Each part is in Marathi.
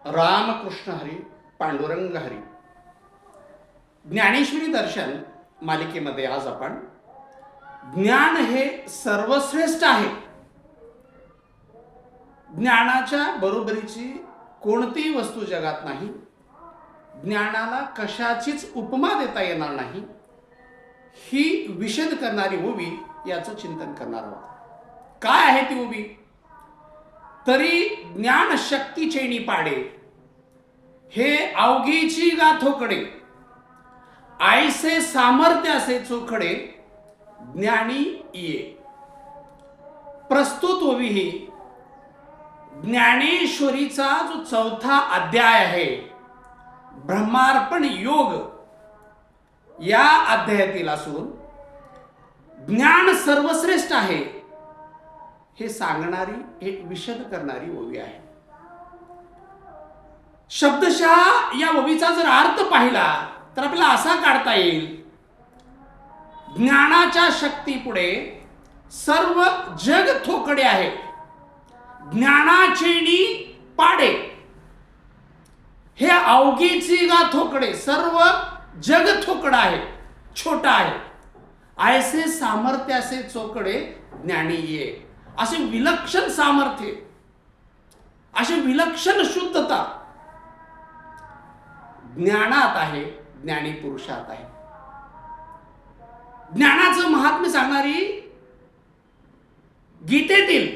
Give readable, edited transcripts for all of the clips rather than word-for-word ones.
रामकृष्ण हरी पांडुरंग हरी. ज्ञानेश्वरी दर्शन मालिकेमध्ये आज आपण ज्ञान हे सर्वश्रेष्ठ आहे, ज्ञानाच्या बरोबरीची कोणतीही वस्तू जगात नाही, ज्ञानाला कशाचीच उपमा देता येणार नाही, ही विशद करणारी ओवी याचं चिंतन करणार आहोत. काय आहे ती ओवी? तरी ज्ञान शक्ती चैनी पाडे, हे अवघीची गाथोकडे, आईसे सामर्थ्य असे चोखडे, ज्ञानी ये. प्रस्तुत ओवी ही ज्ञानेश्वरीचा जो चौथा अध्याय आहे, ब्रह्मार्पण योग, या अध्यायातील असून ज्ञान सर्वश्रेष्ठ आहे हे सांगणारी, हे विशद करणारी ओवी आहे. शब्दशः या ओवीचा जर अर्थ पाहिला तर आपल्याला असा काढता येईल, ज्ञानाच्या शक्तीपुढे सर्व जग थोकडे आहे, ज्ञानाचेनी पाडे, हे अवघीची गाथोकडे, सर्व जग थोकड आहे, छोटा आहे, ऐसे सामर्थ्य असे चोकडे, ज्ञानी ये. असे विलक्षण सामर्थ्य, अशी विलक्षण शुद्धता ज्ञानात आहे, ज्ञानी पुरुषात आहे. ज्ञानाचं महात्म्य सांगणारी गीतेतील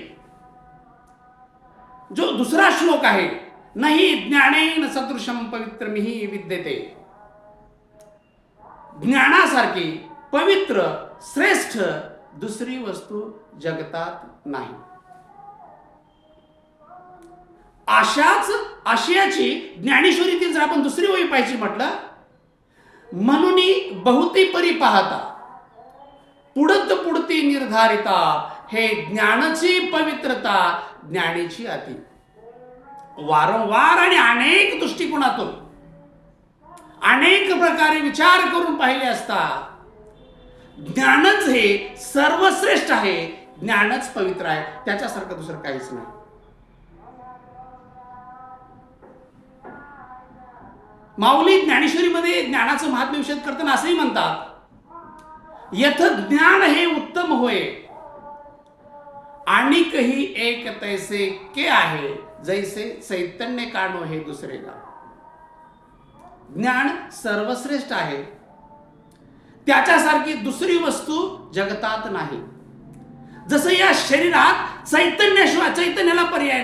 जो दुसरा श्लोक आहे, नाही ज्ञानेन सदृशम पवित्रमिहि विद्यते, ज्ञानासारखी पवित्र श्रेष्ठ दुसरी वस्तू जगतात नाही. अशाच आशयाची ज्ञानेश्वरीतील जर आपण दुसरी ओवी पाहिजे म्हटलं, म्हणून बहुती परी पाहता, पुढत पुढती निर्धारिता, हे ज्ञानाची पवित्रता, ज्ञानीची अति. वारंवार आणि अनेक दृष्टिकोनातून अनेक प्रकारे विचार करून पाहिले असता ज्ञानच हे सर्वश्रेष्ठ आहे, ज्ञानच पवित्र आहे, त्याच्यासारखं दुसरं काहीच नाही. माऊली ज्ञानेश्वरीमध्ये ज्ञानाचं महात्म्य विशद करताना असंही म्हणतात, यथ ज्ञान हे उत्तम होय, आणिकही एक तैसे के आहे, जैसे चैतन्य कानो हे दुसरेला. ज्ञान सर्वश्रेष्ठ आहे, त्याच्यासारखी दुसरी वस्तू जगतात नाही. जसं या शरीरात चैतन्याशिवाय, चैतन्याला पर्याय